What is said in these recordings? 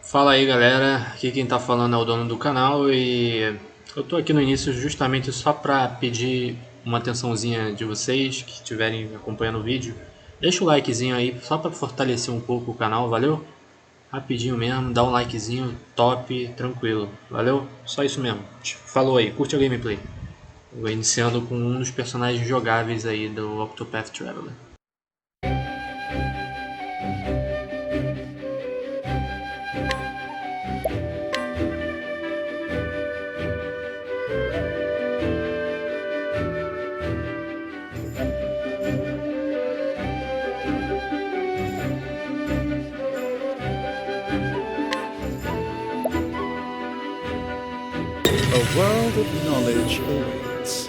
Fala aí galera, aqui quem tá falando é o dono do canal e eu tô aqui no início justamente só pra pedir uma atençãozinha de vocês que estiverem acompanhando o vídeo. Deixa o likezinho aí só pra fortalecer um pouco o canal, valeu? Rapidinho mesmo, dá um likezinho top, tranquilo, valeu? Só isso mesmo, falou aí, curte a gameplay. Vou iniciando com um dos personagens jogáveis aí do Octopath Traveler. A world of knowledge awaits.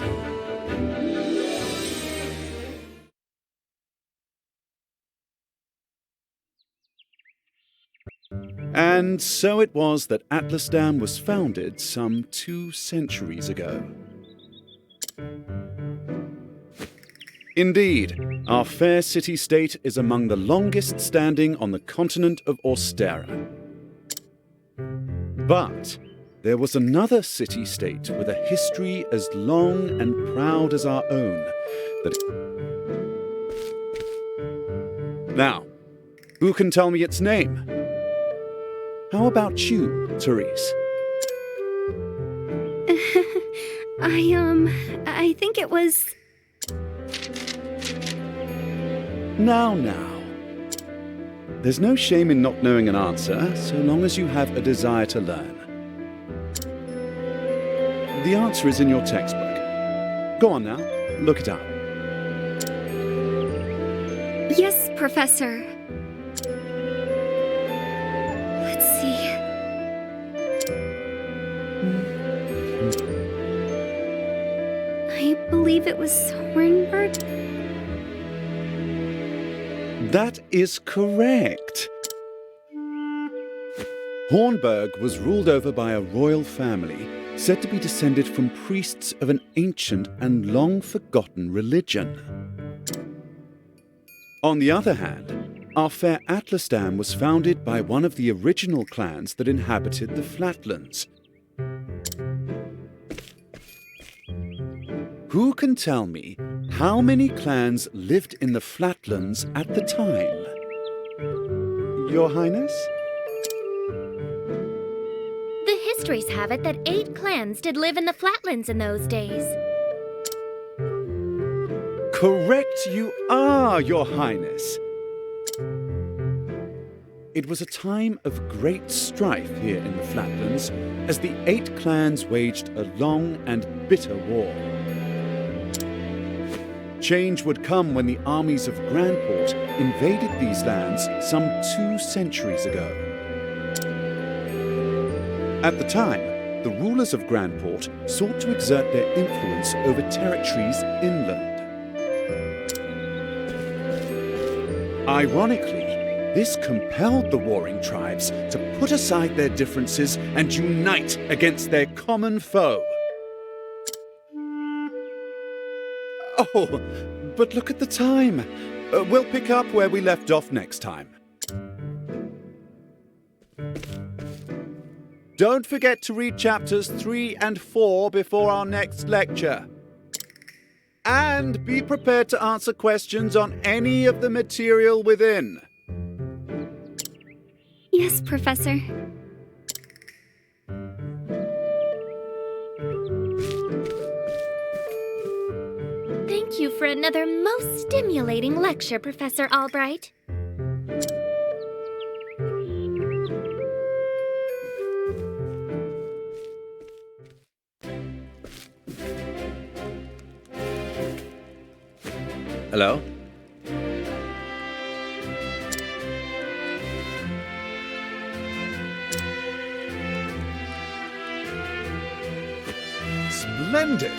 And so it was that Atlasdam was founded some 2 centuries ago. Indeed, our fair city-state is among the longest standing on the continent of Austera. But there was another city-state with a history as long and proud as our own. Now, who can tell me its name? How about you, Therese? I think it was... Now. There's no shame in not knowing an answer, so long as you have a desire to learn. The answer is in your textbook. Go on now, look it up. Yes, Professor. Let's see. I believe it was Hornberg. That is correct. Hornberg was ruled over by a royal family, said to be descended from priests of an ancient and long-forgotten religion. On the other hand, our fair Atlasdam was founded by one of the original clans that inhabited the flatlands. Who can tell me how many clans lived in the flatlands at the time? Your Highness? The histories have it that 8 clans did live in the flatlands in those days. Correct you are, Your Highness. It was a time of great strife here in the flatlands as the 8 clans waged a long and bitter war. Change would come when the armies of Grandport invaded these lands some 2 centuries ago. At the time, the rulers of Grandport sought to exert their influence over territories inland. Ironically, this compelled the warring tribes to put aside their differences and unite against their common foe. Oh, but look at the time. We'll pick up where we left off next time. Don't forget to read chapters 3 and 4 before our next lecture. And be prepared to answer questions on any of the material within. Yes, Professor. Thank you for another most stimulating lecture, Professor Albright. Hello? Splendid!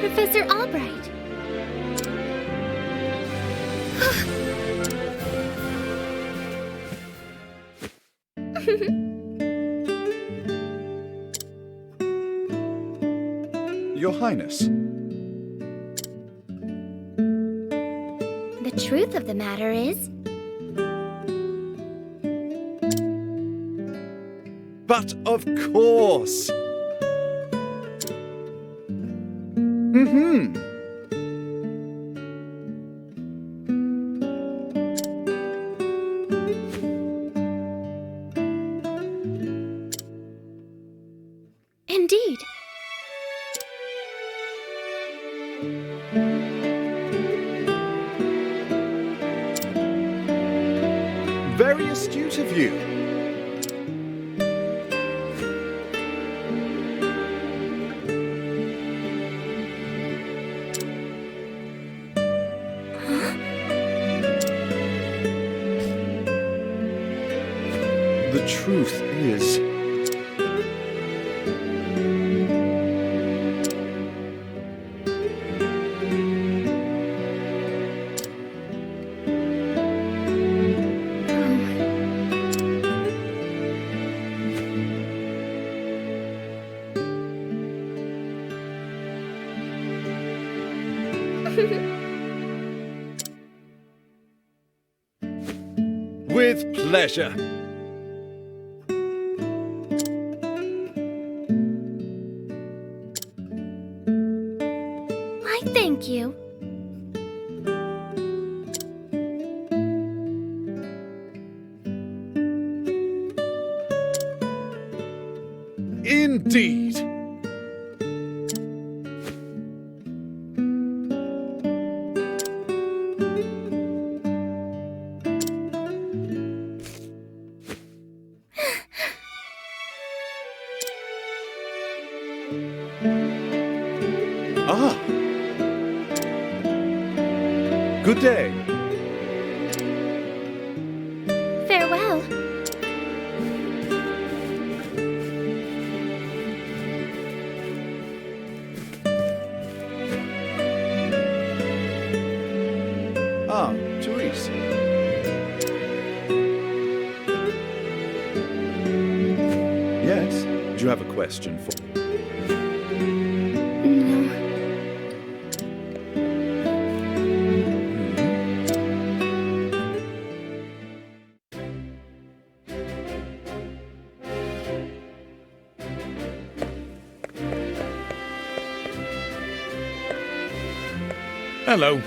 Professor Albright. Your Highness. The truth of the matter is, But of course. Mm-hmm. indeed. Very astute of you. The truth is... With pleasure. Why, thank you. Indeed. Ah. Good day. Farewell. Ah, Therese. Yes? Do you have a question for... No. Hello.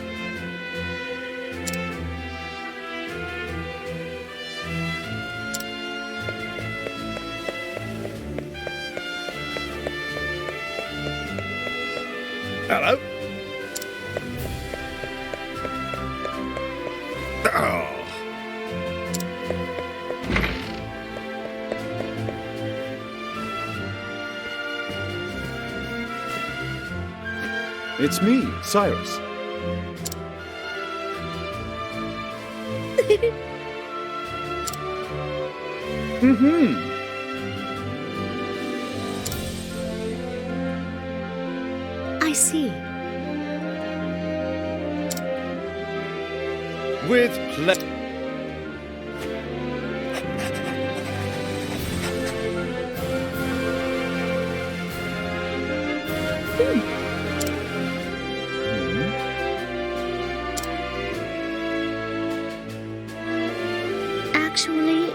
Hello. Oh. It's me, Cyrus. Mm-hmm. I see. With pleasure. Actually,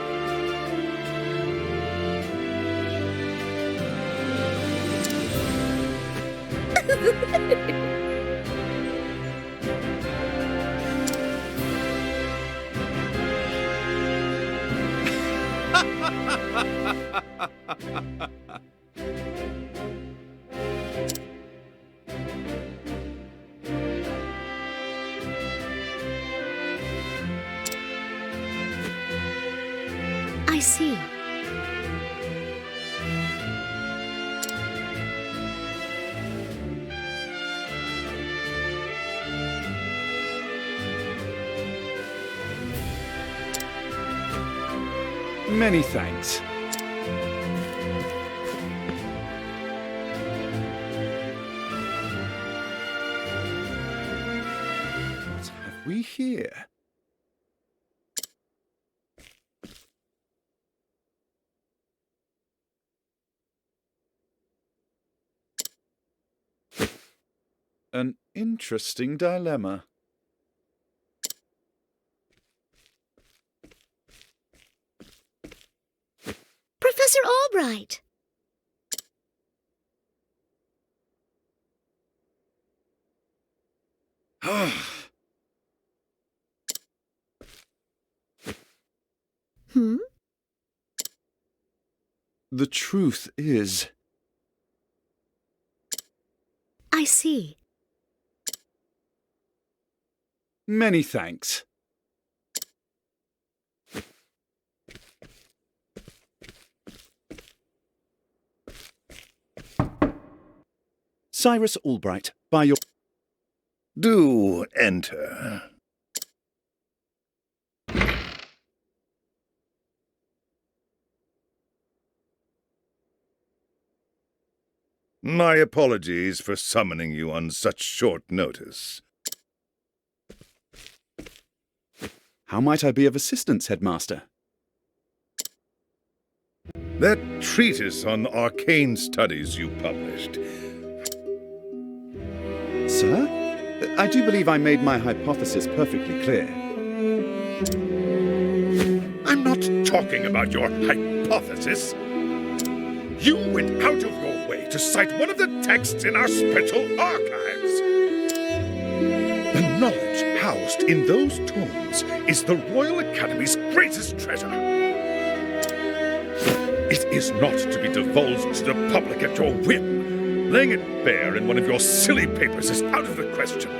I see. Many thanks. we here? An interesting dilemma. Professor Albright! Hmm? The truth is, I see. many thanks. Cyrus Albright, by your... Do enter. My apologies for summoning you on such short notice. How might I be of assistance, Headmaster? That treatise on arcane studies you published. Sir? I do believe I made my hypothesis perfectly clear. I'm not talking about your hypothesis. You went out of your way to cite one of the texts in our special archives. The knowledge housed in those tomes is the Royal Academy's greatest treasure. It is not to be divulged to the public at your whim. Laying it bare in one of your silly papers is out of the question.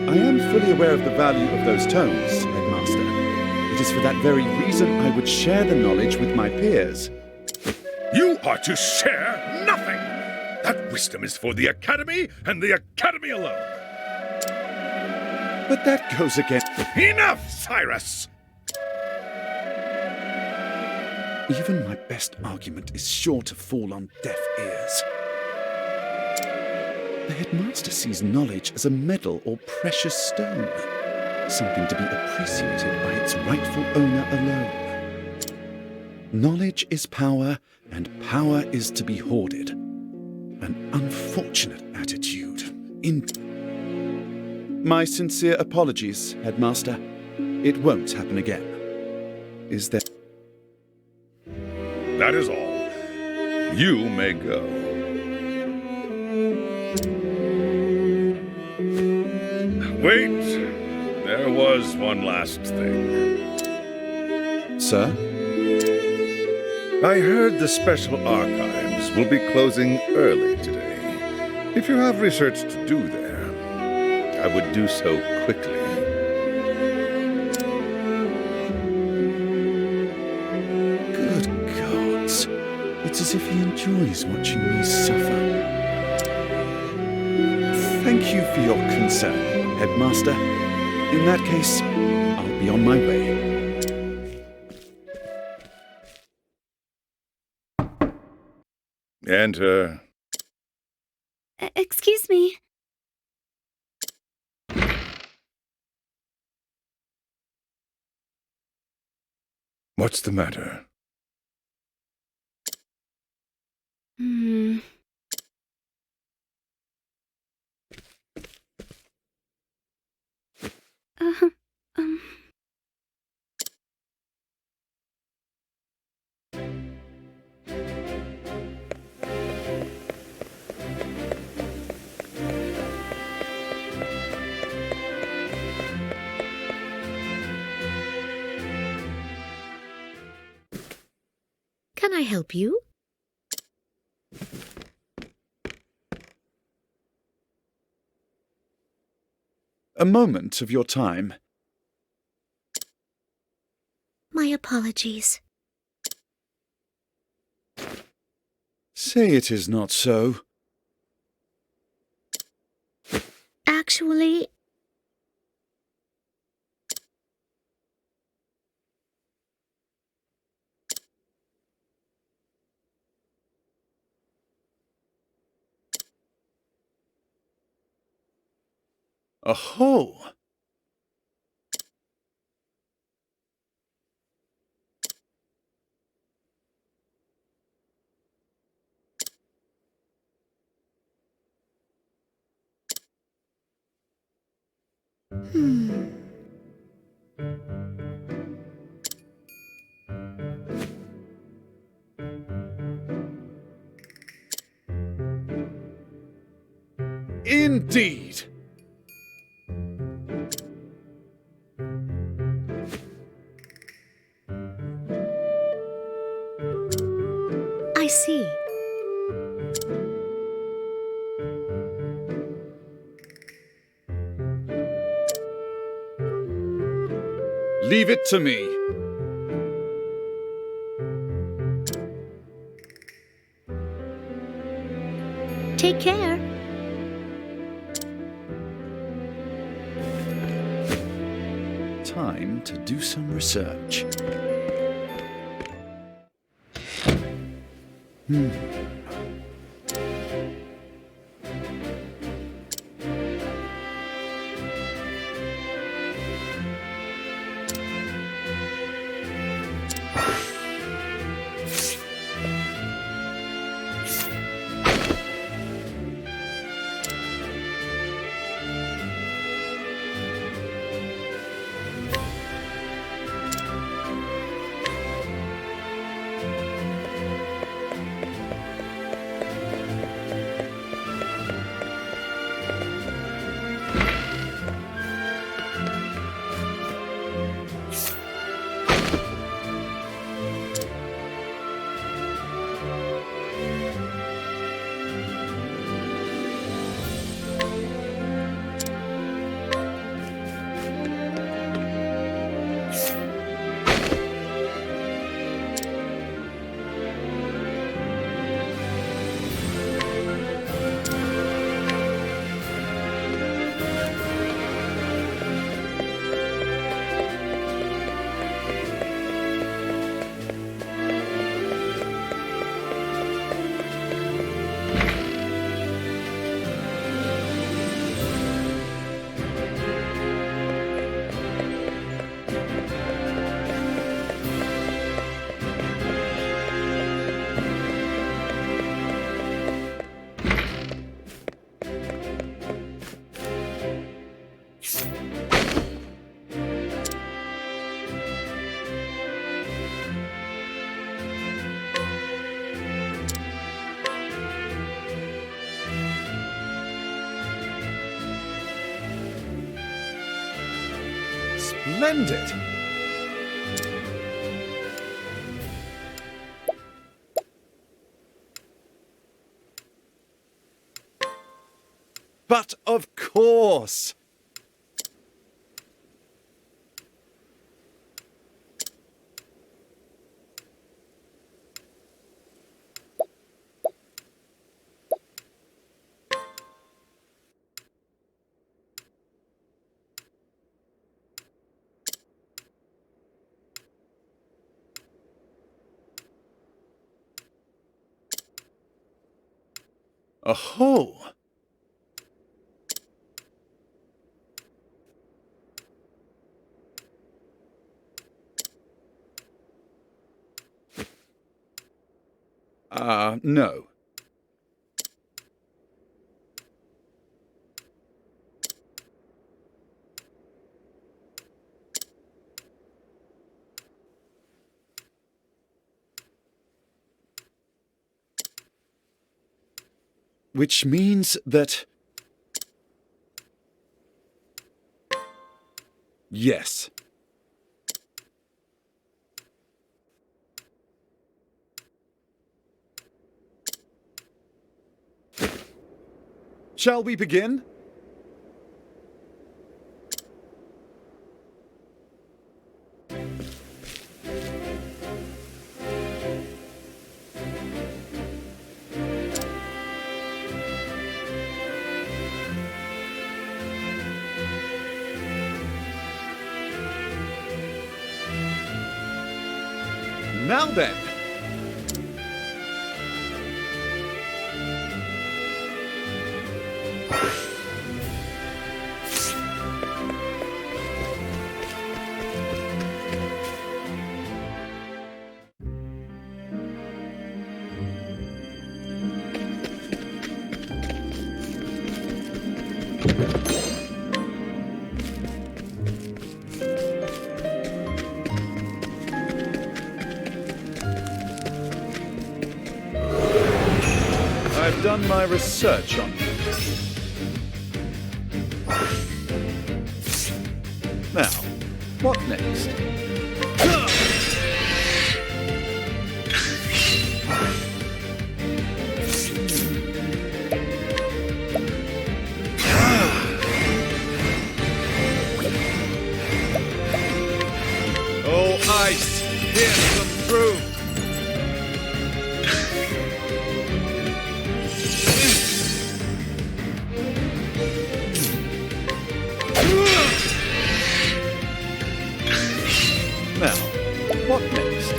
I am fully aware of the value of those tomes, Headmaster. It is for that very reason I would share the knowledge with my peers. You are to share nothing! That wisdom is for the Academy and the Academy alone. But that goes against... Enough, Cyrus! Even my best argument is sure to fall on deaf ears. The Headmaster sees knowledge as a medal or precious stone, something to be appreciated by its rightful owner alone. Knowledge is power, and power is to be hoarded. An unfortunate attitude. My sincere apologies, Headmaster. It won't happen again. Is there... That is all. You may go. Wait. There was one last thing. Sir? I heard the special archives will be closing early today. If you have research to do there, I would do so quickly. Good gods. It's as if he enjoys watching me suffer. Thank you for your concern, Headmaster. In that case, I'll be on my way. Enter. Excuse me. What's the matter? Hmm. Uh, um... Can I help you? A moment of your time. My apologies. Say it is not so. Actually, Aho! Indeed! I see. Leave it to me. Take care. Time to do some research. Splendid! But of course! Aho! No. Which means that... Yes. Shall we begin? Now then. I've done my research on you. Now, what next? Oh, ice, pierce them through. Now, what next?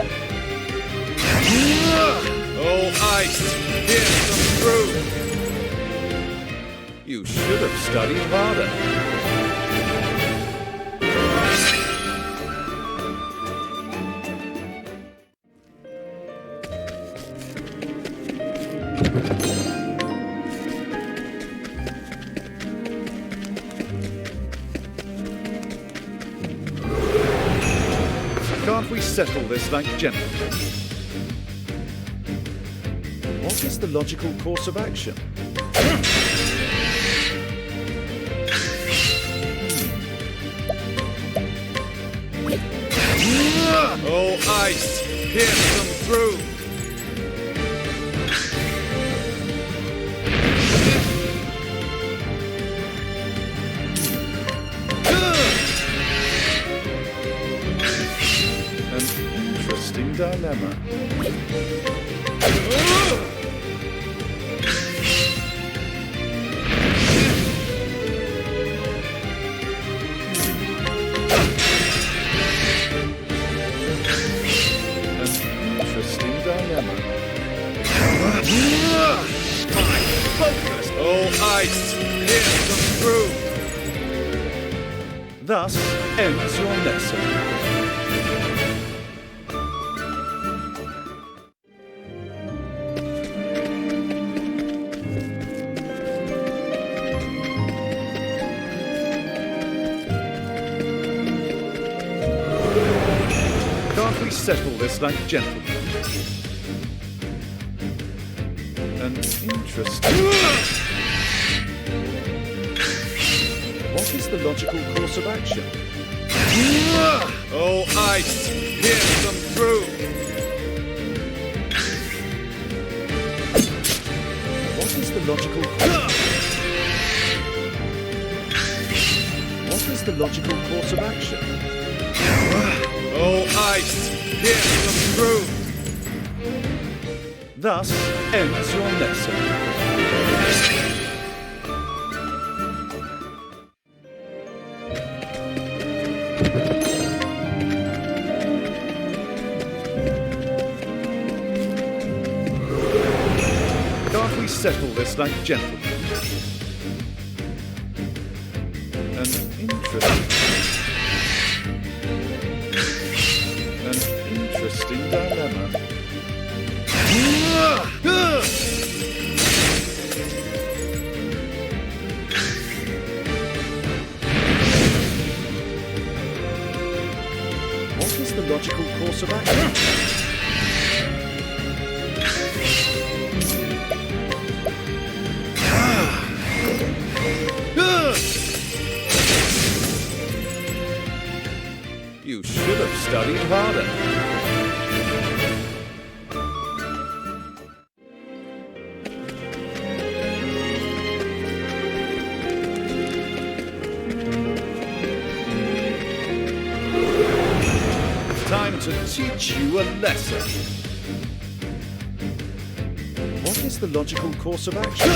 Oh, ice, pierce them through. You should have studied harder. Can't we settle this like gentlemen? What is the logical course of action? Oh, ice, pierce them through. An interesting dilemma. Focus. Oh, ice, pierce them through. Thus ends your lesson. Can't we settle this like gentlemen? An interesting... What is the logical course of action? Oh, ice, pierce them through. What is the logical course? What is the logical course of action? Oh, ice, pierce them through. Thus ends your lesson. Can't we settle this like gentlemen? An interesting dilemma. What is the logical course of action? You should have studied harder. Time to teach you a lesson. What is the logical course of action?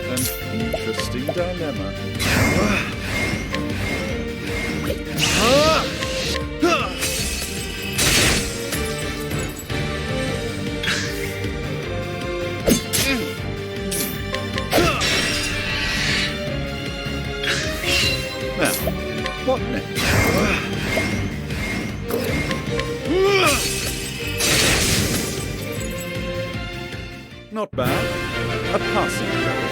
An interesting dilemma. Now, what next? Not bad. A passing grade.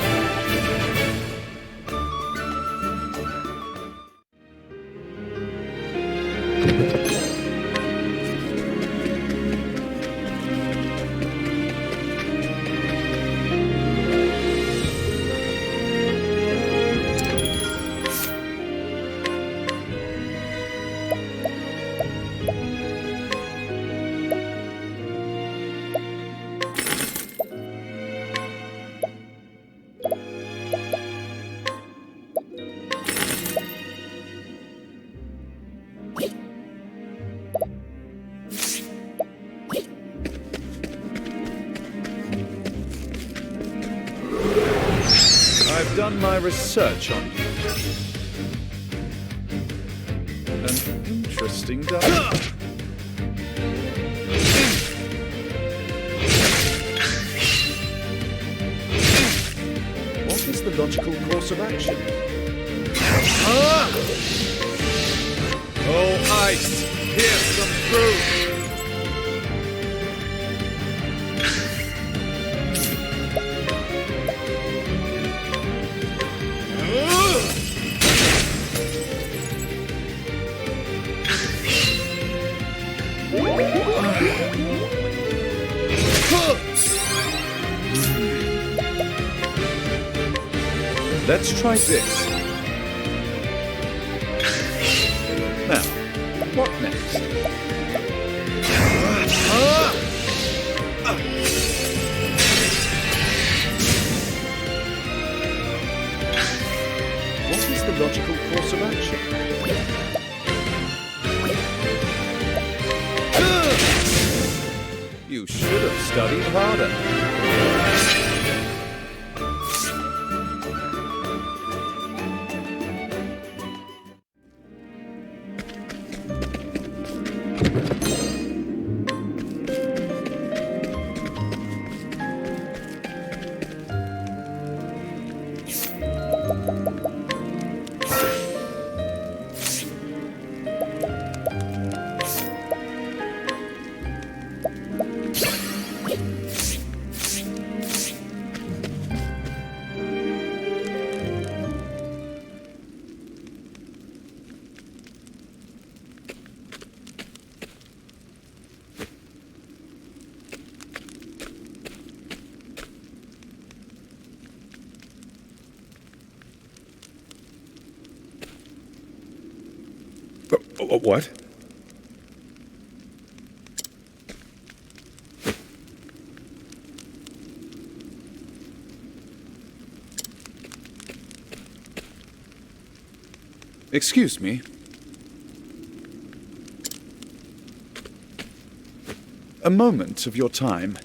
done my research on you. An interesting dialogue. What is the logical course of action? Oh, ice! Here's some fruit! Let's try this. Now, what next? What is the logical course of action? You should have studied harder. What? Excuse me. A moment of your time.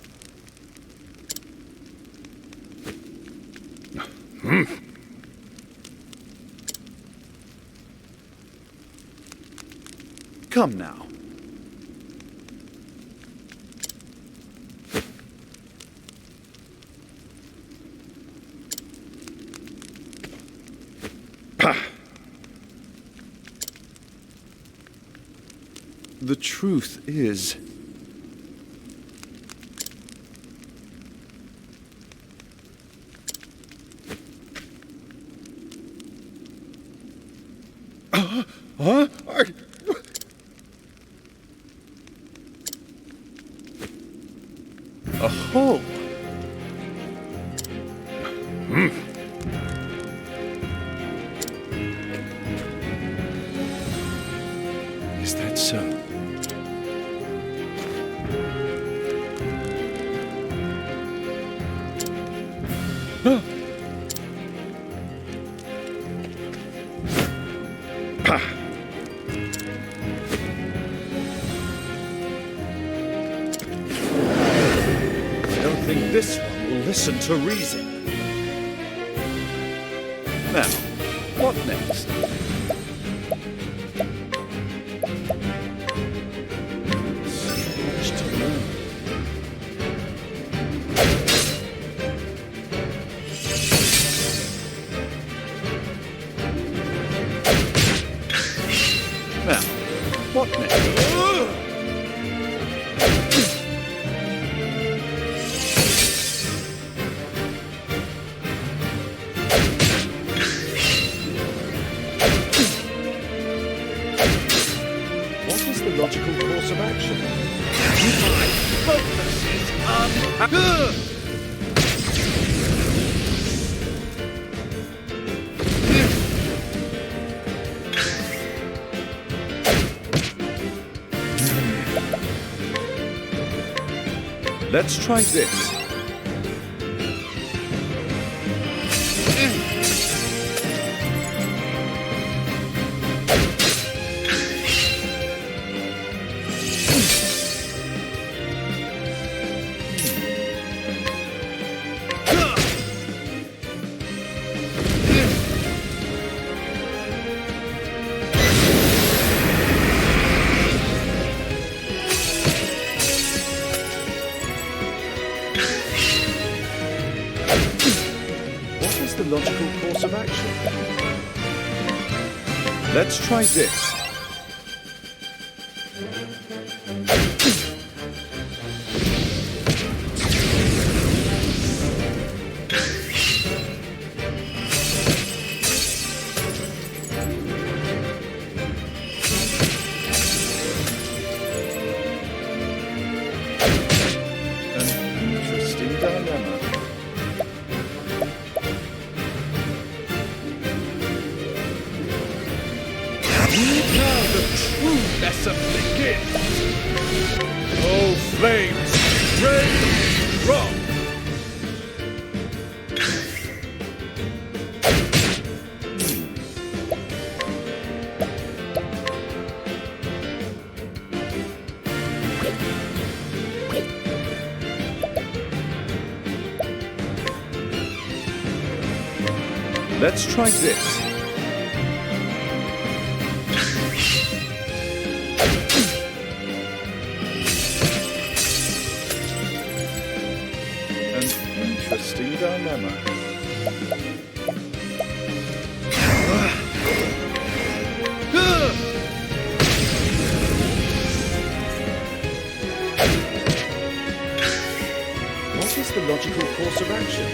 Come now. The truth is, a hole. Is that so? This one will listen to reason. Now, what next? So much to learn. Now, what next? Logical course of action. My focus is Let's try this. the logical course of action? Let's try this. Lesson begins! Oh, flames, rain, drop! Let's try this. Interesting dilemma. What is the logical course of action?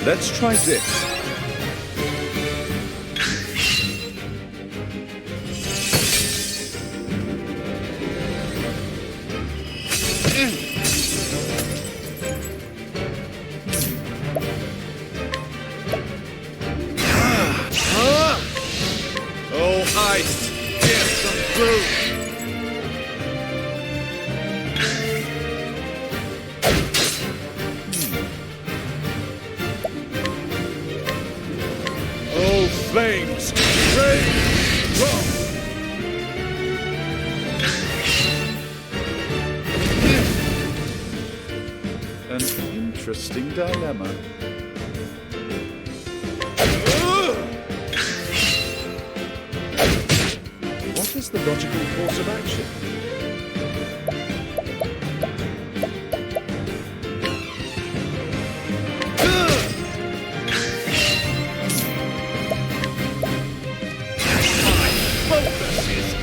Let's try this. Oh, ice, pierce them through! Flames, rain, drop! An interesting dilemma. What is the logical course of action?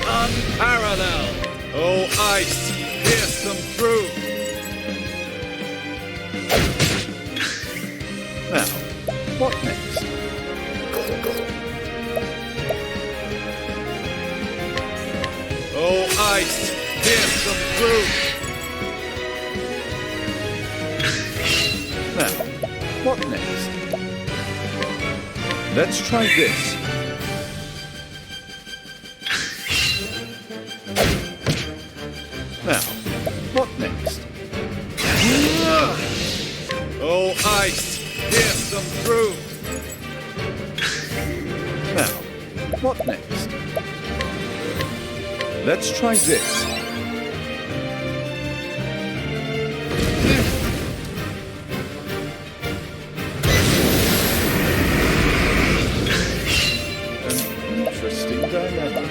Unparalleled! Oh, ice, pierce them through! Now, what next? Oh, ice, pierce them through! Now, what next? Let's try this. Now, what next? Oh, ice, pierce them through! Now, what next? Let's try this. An interesting dilemma.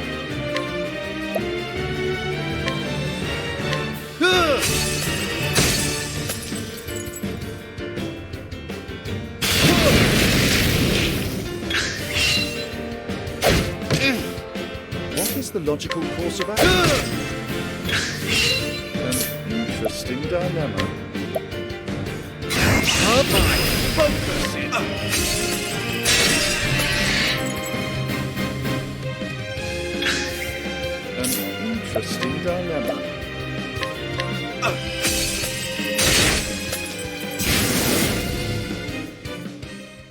What is the logical course of action? An interesting dilemma. Focus it! An interesting dilemma.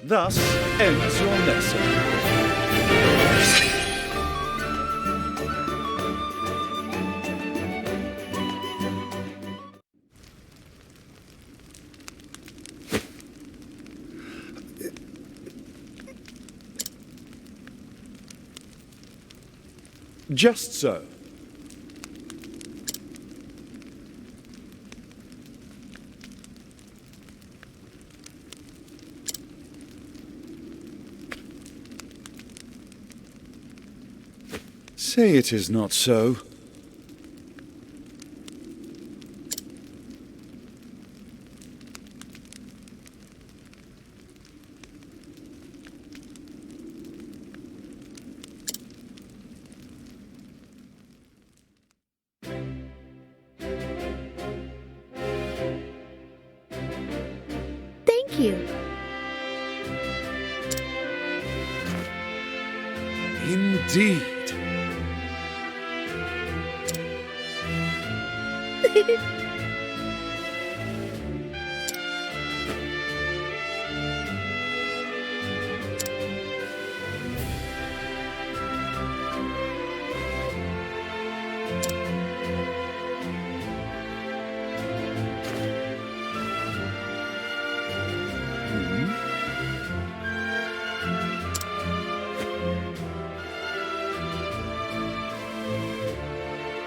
Thus ends your lesson. Just so. Say it is not so. Thank you. Indeed.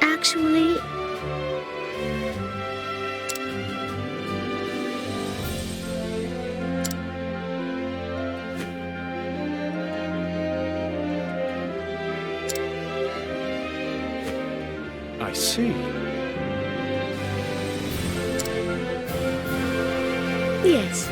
Actually, I see. yes.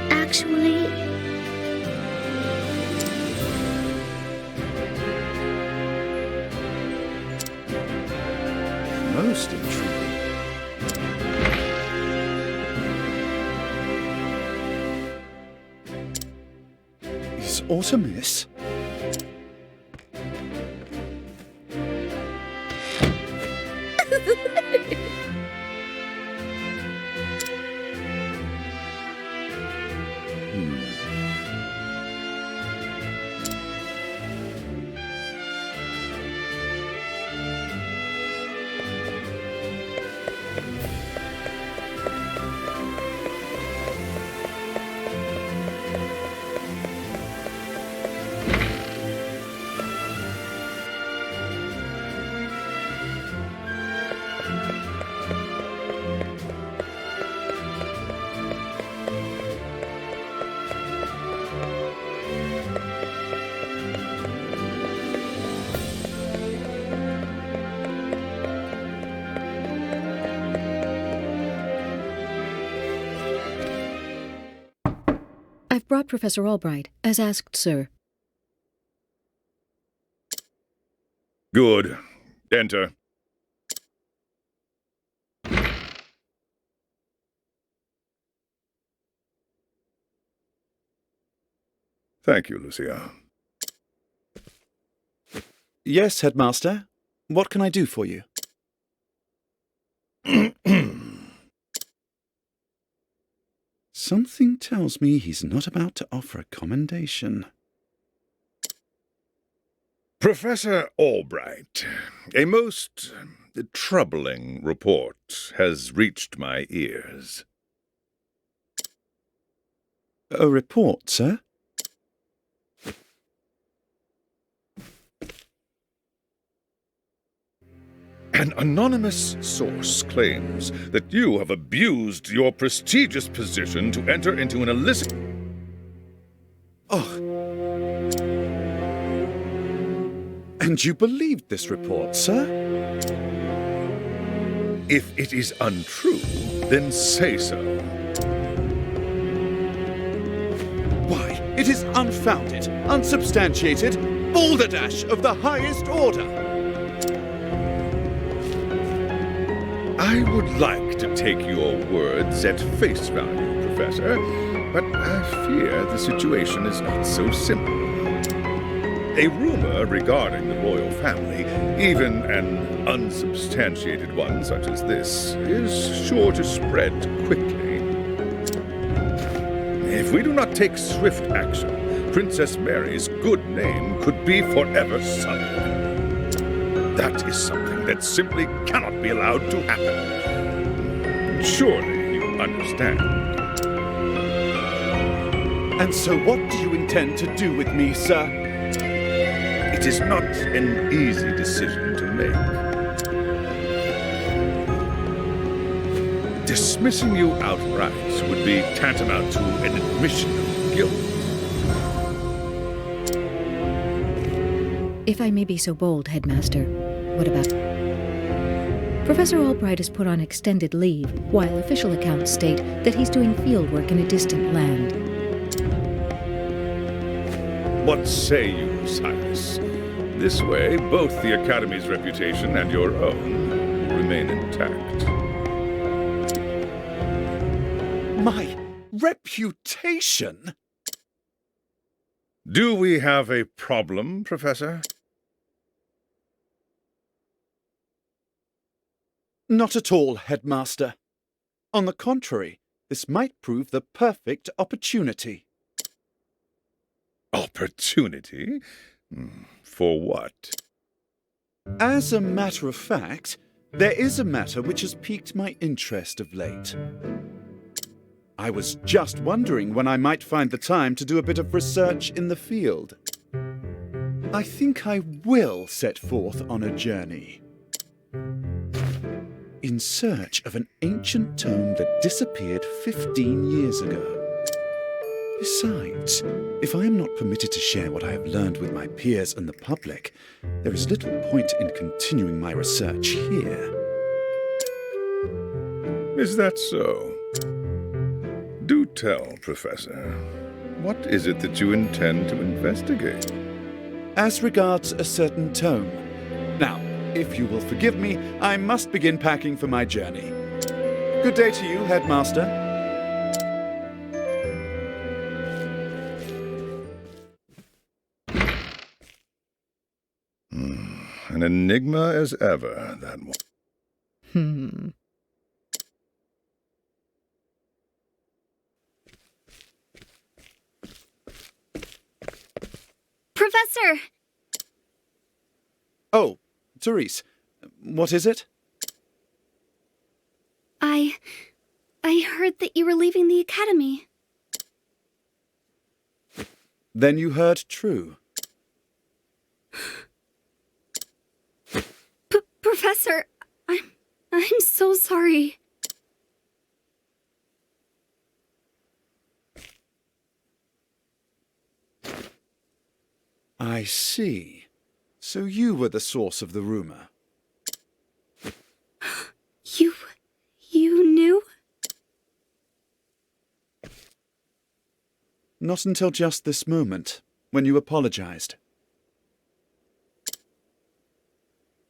Actually, Most intriguing. Is aught amiss? I've brought Professor Albright, as asked, sir. Good. Enter. Thank you, Lucia. Yes, Headmaster. What can I do for you? Something tells me he's not about to offer a commendation. Professor Albright, a most troubling report has reached my ears. A report, sir? An anonymous source claims that you have abused your prestigious position to enter into an illicit... Oh. And you believed this report, sir? If it is untrue, then say so. Why, it is unfounded, unsubstantiated, balderdash of the highest order. I would like to take your words at face value, Professor, but I fear the situation is not so simple. A rumor regarding the royal family, even an unsubstantiated one such as this, is sure to spread quickly. If we do not take swift action, Princess Mary's good name could be forever sullied. That is something that simply cannot be allowed to happen. Surely you understand. And so what do you intend to do with me, sir? It is not an easy decision to make. Dismissing you outright would be tantamount to an admission of guilt. If I may be so bold, Headmaster, what about... Professor Albright is put on extended leave, while official accounts state that he's doing field work in a distant land. What say you, Cyrus? This way, both the Academy's reputation and your own remain intact. My reputation? Do we have a problem, Professor? Not at all, Headmaster. On the contrary, this might prove the perfect opportunity. Opportunity? For what? As a matter of fact, there is a matter which has piqued my interest of late. I was just wondering when I might find the time to do a bit of research in the field. I think I will set forth on a journey. In search of an ancient tome that disappeared 15 years ago. Besides, if I am not permitted to share what I have learned with my peers and the public, there is little point in continuing my research here. Is that so? Do tell, Professor. What is it that you intend to investigate? As regards a certain tome. Now, if you will forgive me, I must begin packing for my journey. Good day to you, Headmaster. An enigma as ever, that one. Professor! Oh, Therese, what is it? I heard that you were leaving the Academy. Then you heard true. Professor, I'm so sorry. I see. So you were the source of the rumor. You knew? Not until just this moment, when you apologized.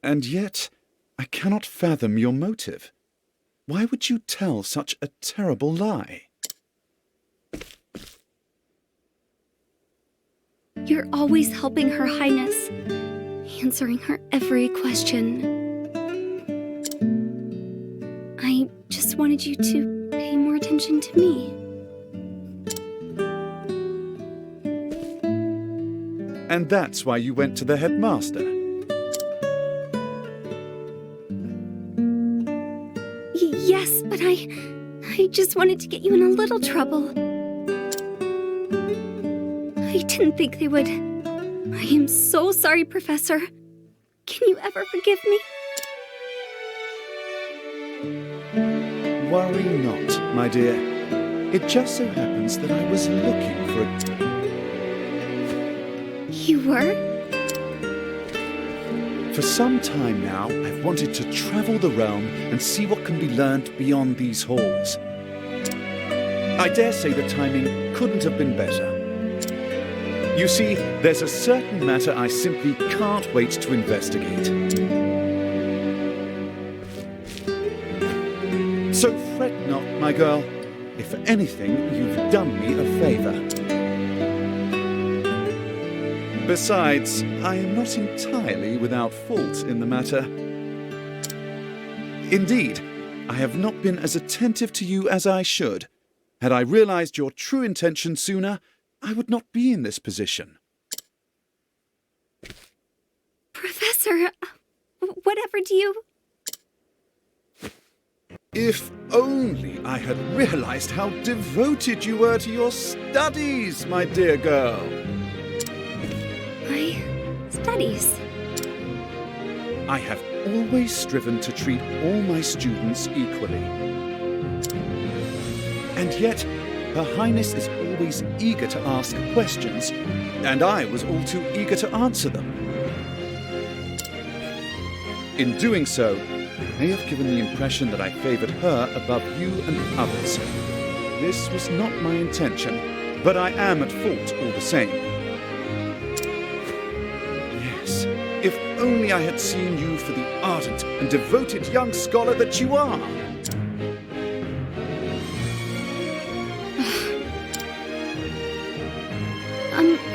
And yet, I cannot fathom your motive. Why would you tell such a terrible lie? You're always helping Her Highness, answering her every question. I just wanted you to pay more attention to me. And that's why you went to the headmaster. Yes, but I just wanted to get you in a little trouble. I didn't think they would. I am so sorry, Professor. Can you ever forgive me? Worry not, my dear. It just so happens that I was looking for a... You were? For some time now, I've wanted to travel the realm and see what can be learned beyond these halls. I dare say the timing couldn't have been better. You see, there's a certain matter I simply can't wait to investigate. So fret not, my girl. If for anything, you've done me a favor. Besides, I am not entirely without fault in the matter. Indeed, I have not been as attentive to you as I should. Had I realized your true intention sooner, I would not be in this position. Professor, Whatever do you... If only I had realized how devoted you were to your studies, my dear girl. My studies. I have always striven to treat all my students equally. And yet, Her Highness is always eager to ask questions, and I was all too eager to answer them. In doing so, I have given the impression that I favored her above you and others. This was not my intention, but I am at fault all the same. Yes, if only I had seen you for the ardent and devoted young scholar that you are.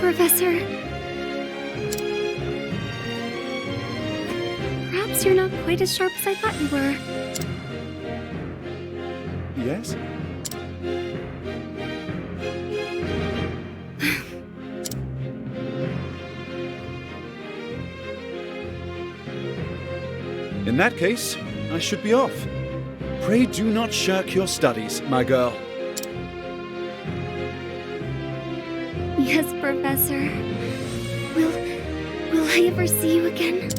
Professor... Perhaps you're not quite as sharp as I thought you were. Yes? In that case, I should be off. Pray do not shirk your studies, my girl. Yes, Professor. Will I ever see you again?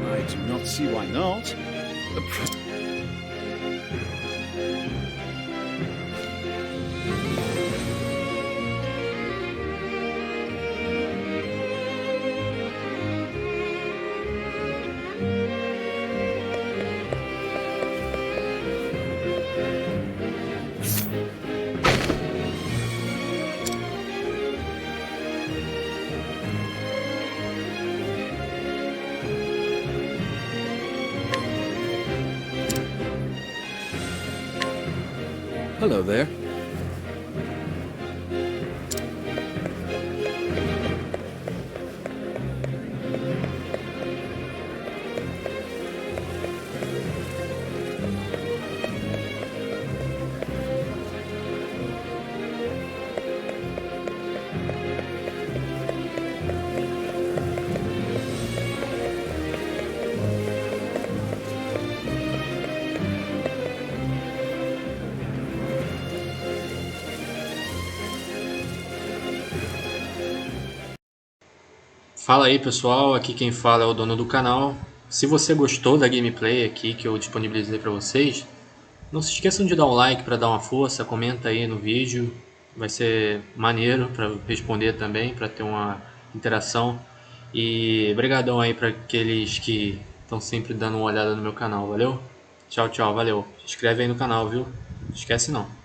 I do not see why not. Hello there. Fala aí pessoal, aqui quem fala é o dono do canal. Se você gostou da gameplay aqui que eu disponibilizei para vocês, não se esqueçam de dar um like para dar uma força, comenta aí no vídeo, vai ser maneiro para responder também, para ter uma interação. E brigadão aí para aqueles que estão sempre dando uma olhada no meu canal, valeu? Tchau, tchau, valeu. Se inscreve aí no canal, viu? Não esquece não.